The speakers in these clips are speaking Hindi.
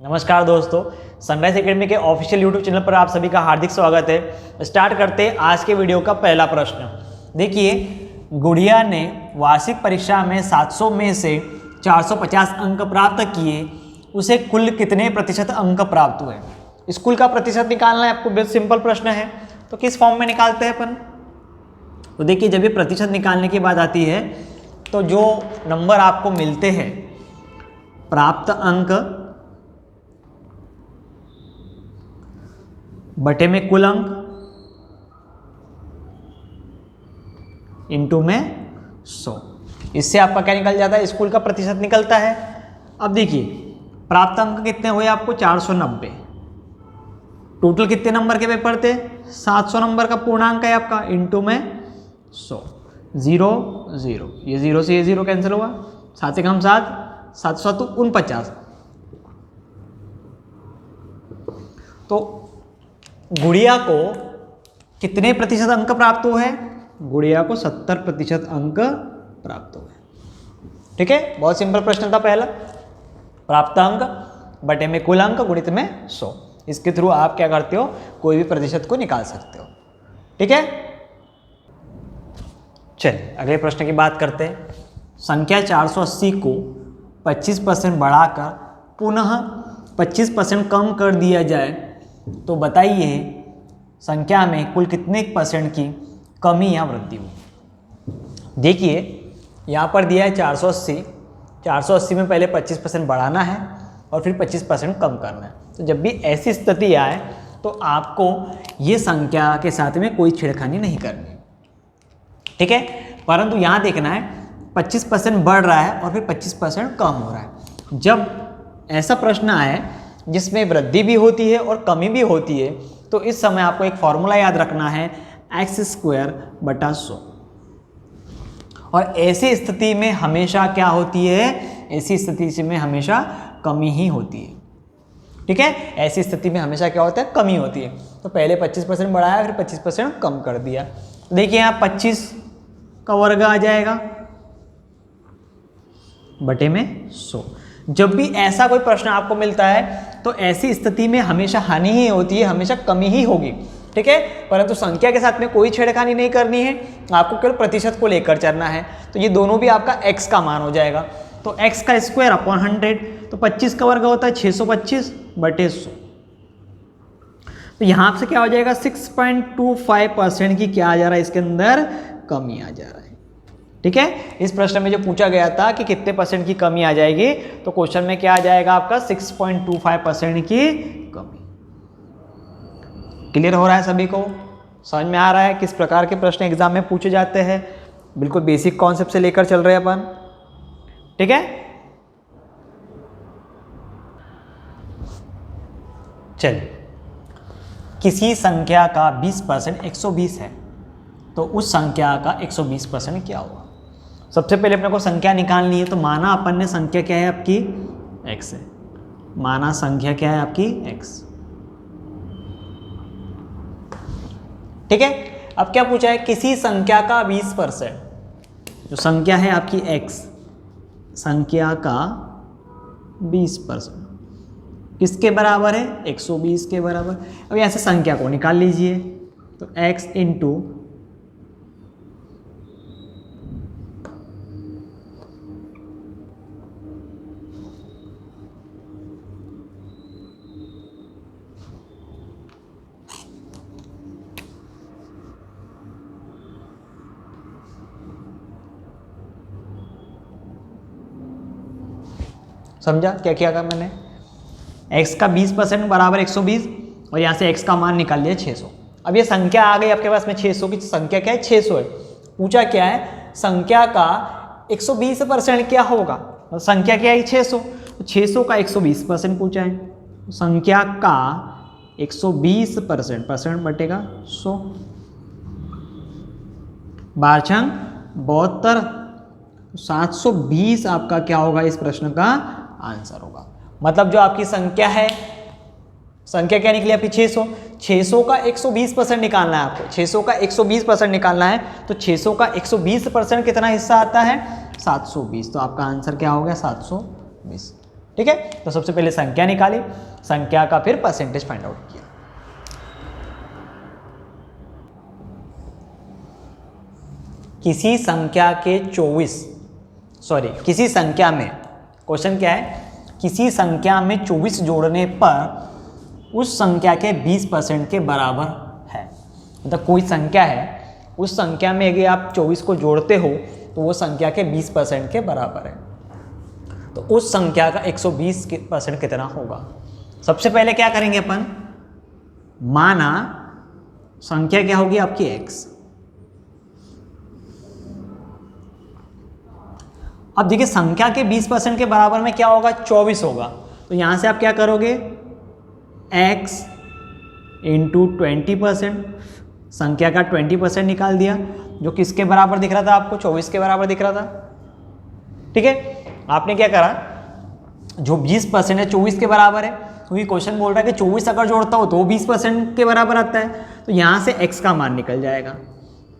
नमस्कार दोस्तों, सनराइज एकेडमी के ऑफिशियल यूट्यूब चैनल पर आप सभी का हार्दिक स्वागत है। स्टार्ट करते हैं आज के वीडियो का पहला प्रश्न। देखिए, गुड़िया ने वार्षिक परीक्षा में 700 में से 450 अंक प्राप्त किए, उसे कुल कितने प्रतिशत अंक प्राप्त हुए? स्कूल का प्रतिशत निकालना है आपको। बहुत सिंपल प्रश्न है, तो किस फॉर्म में निकालते हैं अपन? तो देखिए, जब ये प्रतिशत निकालने की बात आती है तो जो नंबर आपको मिलते हैं, प्राप्त अंक बटे में कुल अंक इंटू में 100, इससे आपका क्या निकल जाता है? स्कूल का प्रतिशत निकलता है। अब देखिए, प्राप्त अंक कितने हुए आपको? 490। टोटल कितने नंबर के पेपर थे? 700 नंबर का पूर्णांक है आपका, इंटू में 100। 0 0, ये 0 से ये 0 कैंसिल हुआ, 7 एक हम 7, 7 7 49। तो गुड़िया को कितने प्रतिशत अंक प्राप्त हुए हैं? गुड़िया को 70% अंक प्राप्त हुए। ठीक है, बहुत सिंपल प्रश्न था पहला। प्राप्त अंक बटे में कुल अंक गुणित में 100, इसके थ्रू आप क्या करते हो? कोई भी प्रतिशत को निकाल सकते हो। ठीक है, चलिए अगले प्रश्न की बात करते हैं। संख्या 480 को 25% बढ़ाकर पुनः 25% कम कर दिया जाए तो बताइए संख्या में कुल कितने % की कमी या वृद्धि हो? देखिए, यहाँ पर दिया है 480। 480 में पहले 25% बढ़ाना है और फिर 25% कम करना है। तो जब भी ऐसी स्थिति आए तो आपको ये संख्या के साथ में कोई छेड़खानी नहीं करनी। ठीक है, परंतु यहाँ देखना है 25% बढ़ रहा है और फिर 25% कम हो रहा है। जब ऐसा प्रश्न आए जिसमें वृद्धि भी होती है और कमी भी होती है, तो इस समय आपको एक फॉर्मूला याद रखना है, x² बटा 100। और ऐसी स्थिति में हमेशा क्या होती है? ऐसी स्थिति में हमेशा कमी ही होती है। ठीक है, ऐसी स्थिति में हमेशा क्या होता है? कमी होती है। तो पहले 25% बढ़ाया, फिर 25% कम कर दिया। देखिए, यहाँ 25 का वर्ग आ जाएगा बटे में 100। जब भी ऐसा कोई प्रश्न आपको मिलता है तो ऐसी स्थिति में हमेशा हानि ही होती है, हमेशा कमी ही होगी। ठीक है, परंतु संख्या के साथ में कोई छेड़खानी नहीं करनी है, आपको केवल प्रतिशत को लेकर चलना है। तो ये दोनों भी आपका x का मान हो जाएगा। तो x का स्क्वायर अपॉन 100, तो 25 का वर्ग होता है 625 बटे 100। तो यहाँ से क्या हो जाएगा? 6.25% की क्या आ जा रहा है? इसके अंदर कमी आ जा रहा है। ठीक है, इस प्रश्न में जो पूछा गया था कि कितने % की कमी आ जाएगी, तो क्वेश्चन में क्या आ जाएगा आपका? 6.25% की कमी। क्लियर हो रहा है सभी को? समझ में आ रहा है किस प्रकार के प्रश्न एग्जाम में पूछे जाते हैं? बिल्कुल बेसिक कॉन्सेप्ट से लेकर चल रहे हैं अपन। ठीक है, चलिए, किसी संख्या का 20% 120 है, तो उस संख्या का 120% क्या होगा? सबसे पहले अपने को संख्या निकालनी है। तो माना अपन ने संख्या क्या है आपकी? x है। माना संख्या क्या है आपकी? x। ठीक है, अब क्या पूछा है? किसी संख्या का 20%, जो संख्या है आपकी x, संख्या का 20% किसके बराबर है? 120 के बराबर। अब यहाँ से संख्या को निकाल लीजिए। तो x इंटू समझा क्या किया था मैंने? x का 20% बराबर 120 और यहाँ से x का मान निकाल लिया 600। अब ये संख्या आ गई आपके पास में 600 की। संख्या क्या है? 600 है। पूछा क्या है? संख्या का 120% क्या होगा? तो संख्या क्या है? 600। तो 600 का 120% पूछा है। संख्या का 120% परसेंट बटेगा 100। 12 72, 720 आपका क्या होगा? इस प्रश्न का आंसर होगा। मतलब जो आपकी संख्या है, संख्या क्या निकली आपकी? 600। 600 का 120% निकालना है आपको। 600 का 120% निकालना है, तो 600 का 120% कितना हिस्सा आता है? 720। तो आपका आंसर क्या हो गया? 720। ठीक है, तो सबसे पहले संख्या निकाली, संख्या का फिर परसेंटेज फाइंड आउट किया। किसी संख्या में, क्वेश्चन क्या है, किसी संख्या में 24 जोड़ने पर उस संख्या के 20% के बराबर है। मतलब कोई संख्या है, उस संख्या में अगर आप 24 को जोड़ते हो तो वो संख्या के 20% के बराबर है। तो उस संख्या का 120% कितना होगा। सबसे पहले क्या करेंगे अपन, माना संख्या क्या होगी आपकी x। अब देखिए संख्या के 20% के बराबर में क्या होगा, 24 होगा। तो यहां से आप क्या करोगे, x इंटू 20%, संख्या का 20% निकाल दिया, जो किसके बराबर दिख रहा था आपको, 24 के बराबर दिख रहा था। ठीक है, आपने क्या करा, जो 20% है 24 के बराबर है, क्योंकि क्वेश्चन बोल रहा है कि 24 अगर जोड़ता हो तो वो 20% के बराबर आता है, तो यहाँ से x का मान निकल जाएगा।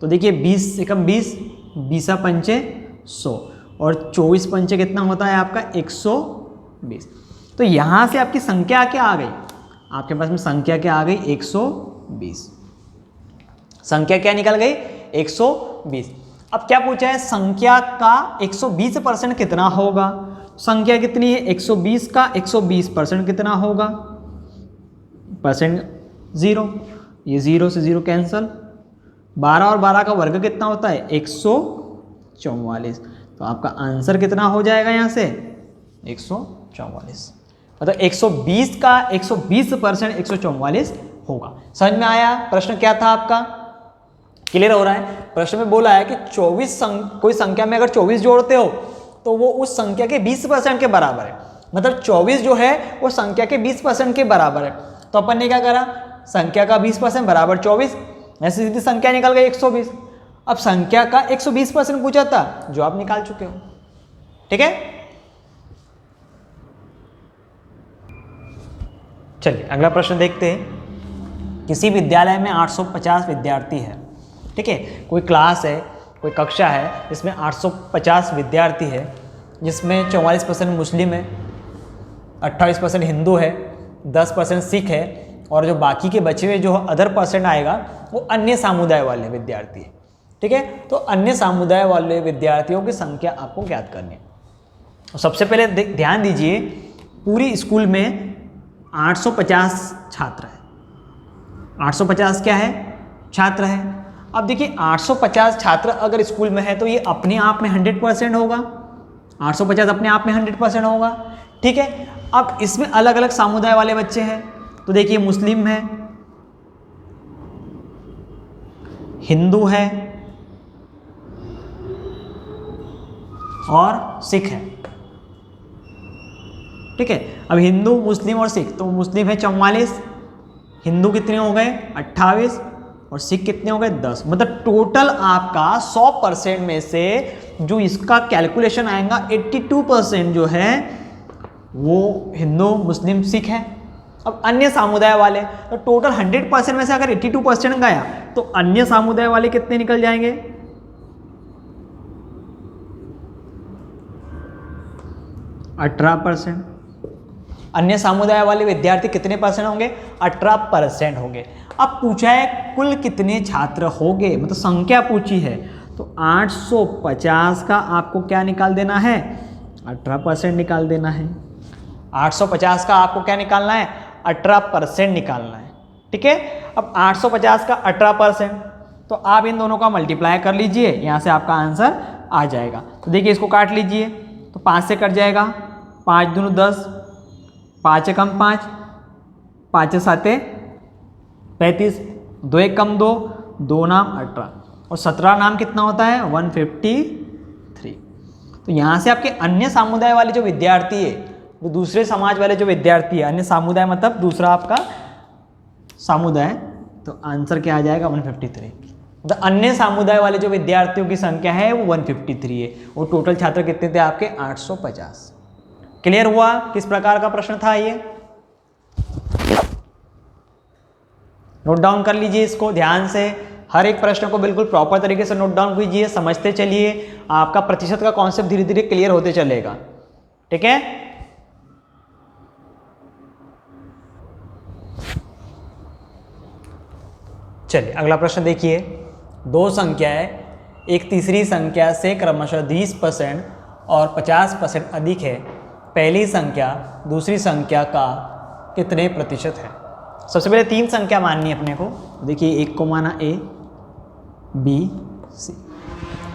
तो देखिए 20 से कम 20, 20 पंचे 100 और 24 पंचे कितना होता है आपका 120। तो यहाँ से आपकी संख्या क्या आ गई, आपके पास में संख्या क्या आ गई 120। संख्या क्या निकल गई 120। अब क्या पूछा है, संख्या का 120% कितना होगा। संख्या कितनी है 120 का 120% कितना होगा, परसेंट 0, ये 0 से 0 कैंसल। 12 और 12 का वर्ग कितना होता है 144। तो आपका आंसर कितना हो जाएगा यहाँ से 144। मतलब 120 का 120% 144 होगा। समझ में आया प्रश्न क्या था आपका, क्लियर हो रहा है। प्रश्न में बोला है कि 24 कोई संख्या में अगर 24 जोड़ते हो तो वो उस संख्या के 20% के बराबर है। मतलब 24 जो है वो संख्या के 20% के बराबर है। तो अपन ने क्या करा, संख्या का 20% बराबर 24, ऐसी सीधी संख्या निकल गई 120। अब संख्या का 120% पूछा था, जो आप निकाल चुके हो। ठीक है, चलिए अगला प्रश्न देखते हैं। किसी विद्यालय में 850 विद्यार्थी है। ठीक है, कोई क्लास है, कोई कक्षा है जिसमें 850 विद्यार्थी है, जिसमें 44% मुस्लिम है, 28% हिंदू है, 10% सिख है, और जो बाकी के बचे हुए जो अदर परसेंट आएगा वो अन्य समुदाय वाले विद्यार्थी है। ठीक है, तो अन्य समुदाय वाले विद्यार्थियों की संख्या आपको ज्ञात करनी है। तो सबसे पहले ध्यान दीजिए, पूरी स्कूल में 850 छात्र है। 850 क्या है, छात्र है। अब देखिए 850 छात्र अगर स्कूल में है तो ये अपने आप में 100% होगा। 850 अपने आप में 100% होगा। ठीक है, अब इसमें अलग अलग समुदाय वाले बच्चे हैं। तो देखिए मुस्लिम है, हिंदू है और सिख है। ठीक है, अब हिंदू मुस्लिम और सिख, तो मुस्लिम है 44, हिंदू कितने हो गए 28 और सिख कितने हो गए 10। मतलब टोटल आपका 100% में से जो इसका कैलकुलेशन आएगा 82% जो है वो हिंदू मुस्लिम सिख है। अब अन्य समुदाय वाले, तो टोटल 100% में से अगर 82% गया तो अन्य समुदाय वाले कितने निकल जाएंगे 18%। अन्य समुदाय वाले विद्यार्थी कितने परसेंट होंगे 18% होंगे। अब पूछा है कुल कितने छात्र होंगे, मतलब संख्या पूछी है, तो 850 का आपको क्या निकाल देना है 18% निकाल देना है। 850 का आपको क्या निकालना है 18% निकालना है। ठीक है, अब 850 का 18%, तो आप इन दोनों का मल्टीप्लाई कर लीजिए, यहाँ से आपका आंसर आ जाएगा। तो देखिए इसको काट लीजिए, तो 5 से कट जाएगा, 5 दूनी 10, 5 कम 5, 5 7 35, 2 1 कम 2, 2 नाम 18 और 17 नाम कितना होता है 153। तो यहाँ से आपके अन्य समुदाय वाले जो विद्यार्थी है, वो दूसरे समाज वाले जो विद्यार्थी है, अन्य समुदाय मतलब दूसरा आपका समुदाय, तो आंसर क्या आ जाएगा 153। तो अन्य समुदाय वाले जो विद्यार्थियों की संख्या है वो 153 है। और टोटल छात्र कितने थे आपके 850। क्लियर हुआ किस प्रकार का प्रश्न था ये, नोट डाउन कर लीजिए इसको ध्यान से। हर एक प्रश्न को बिल्कुल प्रॉपर तरीके से नोट डाउन कीजिए, समझते चलिए, आपका प्रतिशत का कॉन्सेप्ट धीरे धीरे क्लियर होते चलेगा। ठीक है, चलिए अगला प्रश्न देखिए। दो संख्याएं एक तीसरी संख्या से क्रमशः 20% और 50% अधिक है। पहली संख्या दूसरी संख्या का कितने प्रतिशत है? सबसे पहले तीन संख्या माननी है अपने को। देखिए एक को माना ए, बी, सी,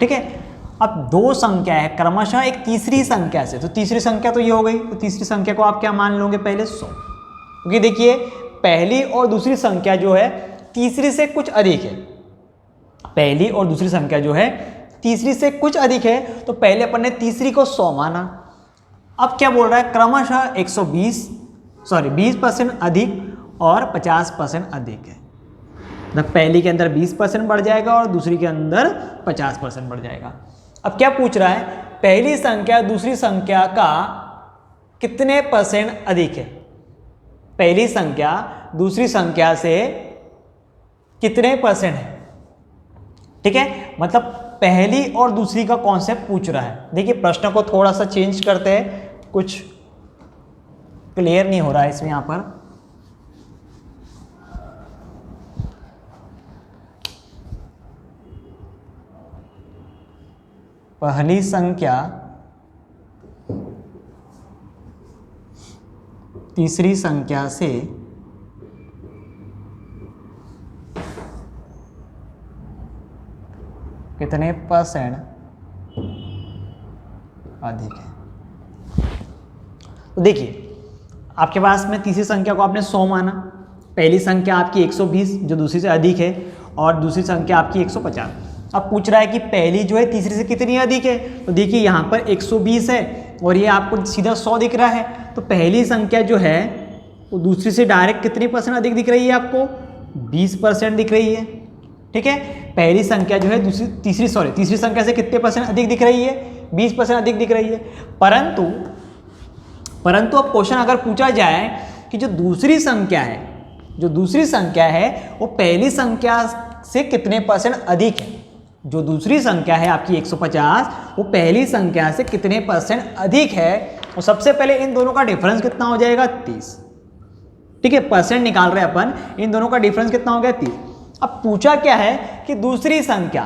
ठीक है। अब दो संख्या है क्रमशः एक तीसरी संख्या से, तो तीसरी संख्या तो ये हो गई, तो तीसरी संख्या को आप क्या मान लोगे पहले 100, क्योंकि देखिए पहली और दूसरी संख्या जो है तीसरी से कुछ अधिक है। पहली और दूसरी संख्या जो है तीसरी से कुछ अधिक है, तो पहले अपन ने तीसरी को 100 माना। अब क्या बोल रहा है, क्रमशः 20% अधिक और 50% अधिक है। मतलब पहली के अंदर 20% बढ़ जाएगा और दूसरी के अंदर 50% बढ़ जाएगा। अब क्या पूछ रहा है, पहली संख्या दूसरी संख्या का कितने % अधिक है? पहली संख्या दूसरी संख्या से कितने % है, ठीक है। मतलब पहली और दूसरी का कॉन्सेप्ट पूछ रहा है। देखिए प्रश्न को थोड़ा सा चेंज करते हैं, कुछ क्लियर नहीं हो रहा है इसमें। यहां पर पहली संख्या तीसरी संख्या से कितने % अधिक है? तो देखिए आपके पास में तीसरी संख्या को आपने 100 माना, पहली संख्या आपकी 120 जो दूसरी से अधिक है, और दूसरी संख्या आपकी 150। अब पूछ रहा है कि पहली जो है तीसरी से कितनी अधिक है, तो देखिए यहाँ पर 120 है और ये आपको सीधा 100 दिख रहा है, तो पहली संख्या जो है वो दूसरी से डायरेक्ट कितनी % अधिक दिख रही है आपको? 20% दिख रही है, ठीक है। पहली संख्या जो है तीसरी संख्या से कितने % अधिक दिख रही है? 20% अधिक दिख रही है। परंतु अब क्वेश्चन अगर पूछा जाए कि जो दूसरी संख्या है वो पहली संख्या से कितने % अधिक है, जो दूसरी संख्या है आपकी 150 वो पहली संख्या से कितने % अधिक है, और सबसे पहले इन दोनों का डिफरेंस कितना हो जाएगा? 30, ठीक है। % निकाल रहे हैं अपन, इन दोनों का डिफरेंस कितना हो गया? 30। अब पूछा क्या है कि दूसरी संख्या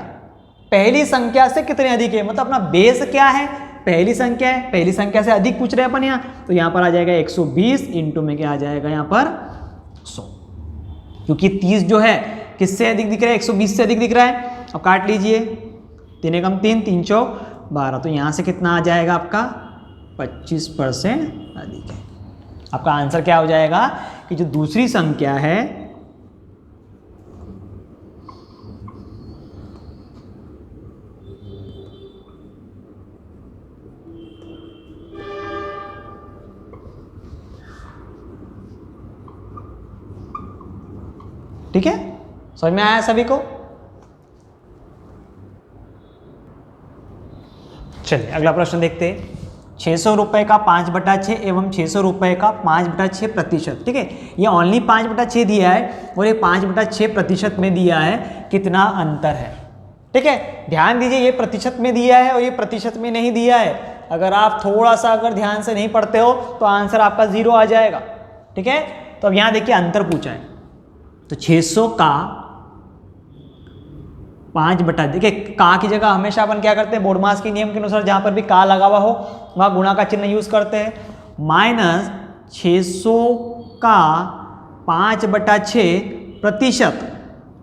पहली संख्या से कितने अधिक है, मतलब अपना बेस क्या है? पहली संख्या है, पहली संख्या से अधिक पूछ रहे हैं अपन यहाँ, तो यहाँ पर आ जाएगा 120 इंटू में क्या आ जाएगा यहाँ पर 100, क्योंकि 30 जो है किससे अधिक दिख रहा है? 120 से अधिक दिख रहा है। अब काट लीजिए, 3 एकम 3, 3 चौक 12, तो यहाँ से कितना आ जाएगा आपका? 25% अधिक है। आपका आंसर क्या हो जाएगा कि जो दूसरी संख्या है ठीक है, समझ में आया सभी को? चलिए अगला प्रश्न देखते हैं। 600 रुपये का 5/6 एवं 600 रुपये का 5/6%, ठीक है। ये ओनली 5/6 दिया है और ये 5/6% में दिया है, कितना अंतर है, ठीक है। ध्यान दीजिए ये प्रतिशत में दिया है और ये प्रतिशत में नहीं दिया है। अगर आप थोड़ा सा अगर ध्यान से नहीं पढ़ते हो तो आंसर आपका 0 आ जाएगा, ठीक है। तो अब यहाँ देखिए अंतर पूछा है, तो 600 का 5/, देखिए का की जगह हमेशा अपन क्या करते हैं, बोडमास के नियम के अनुसार जहां पर भी का लगा हुआ हो वहां गुणा का चिन्ह यूज करते हैं। माइनस 600 का 5/6%,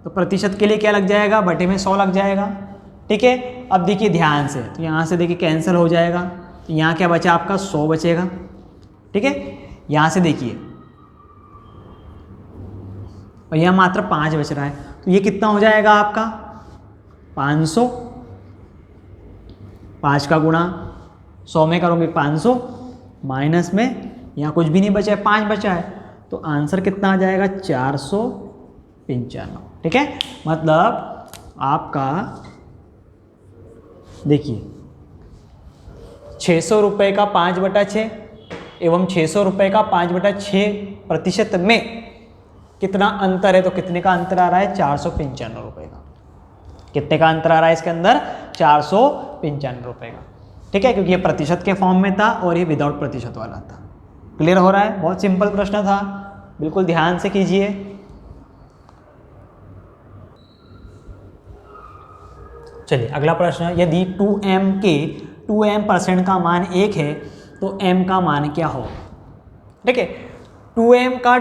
तो प्रतिशत के लिए क्या लग जाएगा? बटे में 100 लग जाएगा, ठीक है। अब देखिए ध्यान से, तो यहाँ से देखिए कैंसिल हो जाएगा, तो यहाँ क्या बचा आपका? 100 बचेगा, ठीक है। यहाँ से देखिए और यहाँ मात्र 5 बच रहा है, तो ये कितना हो जाएगा आपका? 500, 5 का गुणा 100 में करोगे 500, माइनस में यहाँ कुछ भी नहीं बचा है, 5 बचा है, तो आंसर कितना आ जाएगा? 495, ठीक है। मतलब आपका देखिए 600 रुपये का 5/6 एवं 600 रुपये का 5/6% में कितना अंतर है, तो कितने का अंतर आ रहा है? 495 रुपये का। कितने का अंतर आ रहा है इसके अंदर? 495 रुपये का, ठीक है, क्योंकि ये प्रतिशत के फॉर्म में था और ये विदाउट प्रतिशत वाला था। क्लियर हो रहा है? बहुत सिंपल प्रश्न था, बिल्कुल ध्यान से कीजिए। चलिए अगला प्रश्न, यदि 2m के 2m% का मान 1 है तो m का मान क्या हो। ठीक है, 2m का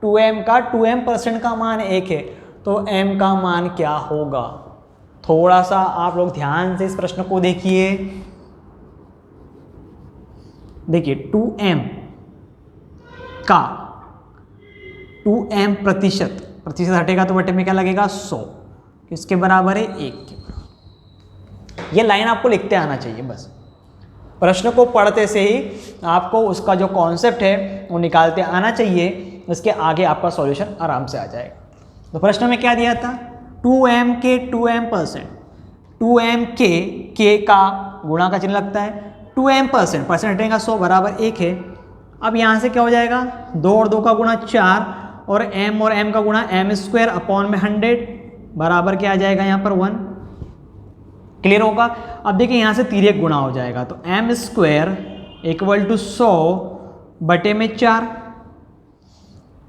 2m% का मान 1 है तो m का मान क्या होगा। थोड़ा सा आप लोग ध्यान से इस प्रश्न को देखिए। देखिए 2m का 2m प्रतिशत हटेगा तो बटे में क्या लगेगा 100, किसके बराबर है 1 के बराबर। ये लाइन आपको लिखते आना चाहिए बस, प्रश्न को पढ़ते से ही आपको उसका जो कॉन्सेप्ट है वो निकालते आना चाहिए, इसके आगे आपका सॉल्यूशन आराम से आ जाएगा। तो प्रश्न में क्या दिया था, 2m के 2m%, 2m के का गुणा का चिन्ह लगता है, 2m% हटेगा 100 बराबर 1 है। अब यहाँ से क्या हो जाएगा, 2 और 2 का गुणा 4 और m का गुणा m² अपॉन में 100 बराबर क्या आ जाएगा यहाँ पर 1। क्लियर होगा। अब देखिए यहाँ से तिर्यक गुणा हो जाएगा तो m² = 100 बटे में 4।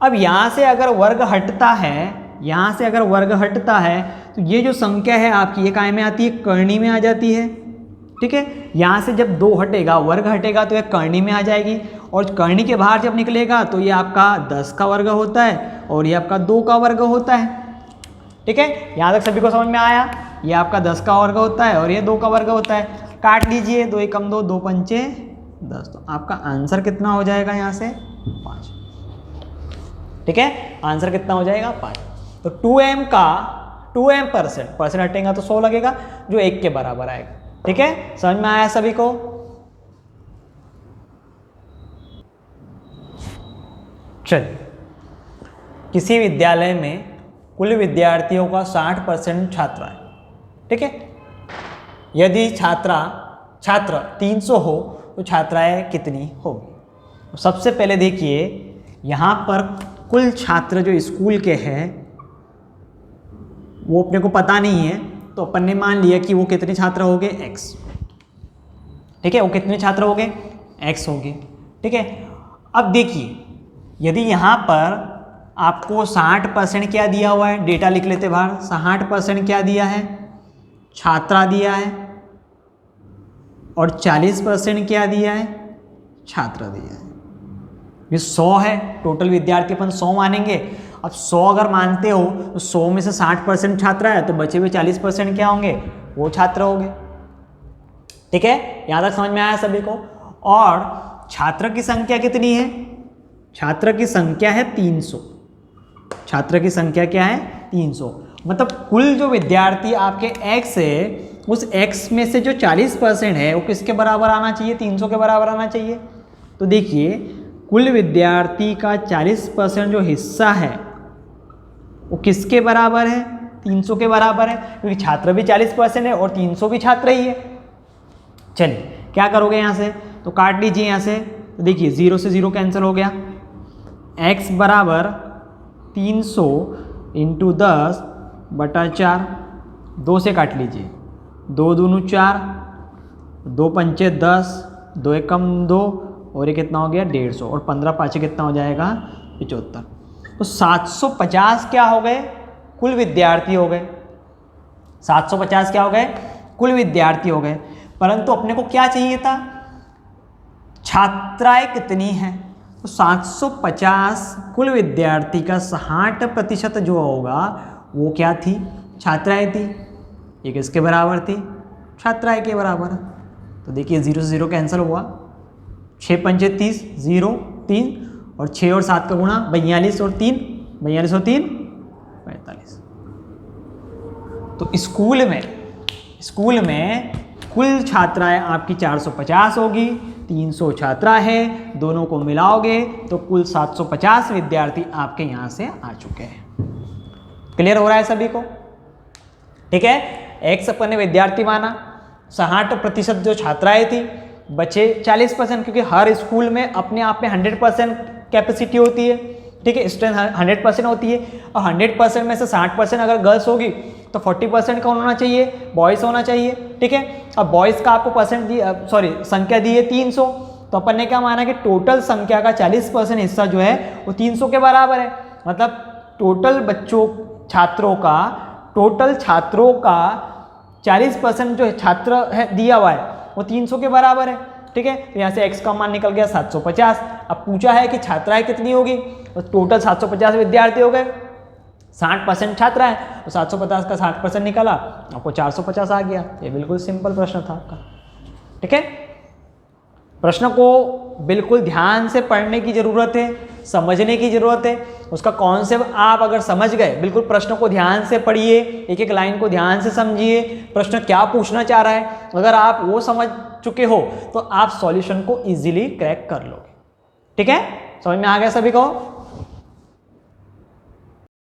अब यहाँ से अगर वर्ग हटता है, तो ये जो संख्या है आपकी ये काय में आती है, करनी में आ जाती है। ठीक है, यहाँ से जब 2 हटेगा, वर्ग हटेगा तो ये करनी में आ जाएगी, और करनी के बाहर जब निकलेगा तो ये आपका 10 का वर्ग होता है और ये आपका 2 का वर्ग होता है। ठीक है, यहाँ तक सभी को समझ में आया। ये आपका 10 का वर्ग होता है और ये 2 का वर्ग होता है। काट लीजिए, 2 एकम 2, 2 पंचे 10, तो आपका आंसर कितना हो जाएगा यहाँ से 5। ठीक है, आंसर कितना हो जाएगा 5। तो 2m का 2m% हटेगा तो 100 लगेगा जो 1 के बराबर आएगा। ठीक है, समझ में आया सभी को। चलिए, किसी विद्यालय में कुल विद्यार्थियों का 60% छात्रा है। ठीक है, यदि छात्र 300 हो तो छात्राएं कितनी होगी। तो सबसे पहले देखिए यहाँ पर कुल छात्र जो स्कूल के हैं वो अपने को पता नहीं है, तो अपन ने मान लिया कि वो कितने छात्र हो गए x। ठीक है, वो कितने छात्र हो गए x हो गए। ठीक है, अब देखिए यदि यहाँ पर आपको 60% क्या दिया हुआ है, डेटा लिख लेते बाहर, 60% क्या दिया है, छात्रा दिया है, और 40% क्या दिया है, छात्र दिया है। ये 100 है, टोटल विद्यार्थी अपन 100 मानेंगे। अब 100 अगर मानते हो तो 100 में से 60% छात्रा है तो बचे हुए 40% क्या होंगे, वो छात्र होंगे। ठीक है, यहाँ तक समझ में आया सभी को। और छात्र की संख्या कितनी है, छात्र की संख्या है 300। छात्र की संख्या क्या है 300, मतलब कुल जो विद्यार्थी आपके x है उस x में से जो 40% है वो किसके बराबर आना चाहिए, 300 के बराबर आना चाहिए। तो देखिए कुल विद्यार्थी का 40% जो हिस्सा है वो किसके बराबर है, 300 के बराबर है, क्योंकि छात्र भी 40% है और 300 भी छात्र ही है। चलिए क्या करोगे यहाँ से, तो काट लीजिए यहाँ से। तो देखिए 0 से 0 कैंसिल हो गया, x बराबर 300 × 10 बटा 4, 2 से काट लीजिए, 2 दूनी 4, 2 पंचे 10, 2 एकम 2 और ये कितना हो गया 150, और 15 पाँचे कितना हो जाएगा 75। तो 750 क्या हो गए, कुल विद्यार्थी हो गए। 750 क्या हो गए, कुल विद्यार्थी हो गए। परंतु अपने को क्या चाहिए था, छात्राएं कितनी हैं। तो 750 कुल विद्यार्थी का 60% जो होगा वो क्या थी, छात्राएं थी। ये किसके बराबर थी, छात्राएं के बराबर। तो देखिए 0 से 0 कैंसिल हुआ, 6 पंचे 30, 0 3, और 6 और 7 का गुणा 42 और 3, 42 और 3 45। तो स्कूल में कुल छात्राएं आपकी 450 होगी, 300 छात्रा है, दोनों को मिलाओगे तो कुल 750 विद्यार्थी आपके यहाँ से आ चुके हैं। क्लियर हो रहा है सभी को। ठीक है, x अपन ने विद्यार्थी माना, 60% जो छात्राएं थी, बचे 40%, क्योंकि हर स्कूल में अपने आप में 100% कैपेसिटी होती है। ठीक है, स्ट्रेंथ 100% होती है, और 100% में से 60% अगर गर्ल्स होगी तो 40% कौन होना चाहिए, बॉयज़ होना चाहिए। ठीक है, अब बॉयज़ का आपको संख्या दी है 300, तो अपन ने क्या माना कि टोटल संख्या का 40% हिस्सा जो है वो 300 के बराबर है। मतलब टोटल छात्रों का 40% जो छात्र है दिया हुआ है वो 300 के बराबर है, ठीक है। तो यहाँ से x का मान निकल गया 750। अब पूछा है कि छात्राएं कितनी होगी, तो टोटल 750 विद्यार्थी हो गए, 60% छात्रा है तो 750 का 60% निकाला, आपको 450 आ गया। ये बिल्कुल सिंपल प्रश्न था आपका, ठीक है। प्रश्न को बिल्कुल ध्यान से पढ़ने की जरूरत है, समझने की जरूरत है। उसका कॉन्सेप्ट आप अगर समझ गए, बिल्कुल प्रश्न को ध्यान से पढ़िए, एक एक लाइन को ध्यान से समझिए, प्रश्न क्या पूछना चाह रहा है। अगर आप वो समझ चुके हो तो आप सॉल्यूशन को इजीली क्रैक कर लोगे, ठीक है। समझ में आ गया सभी को?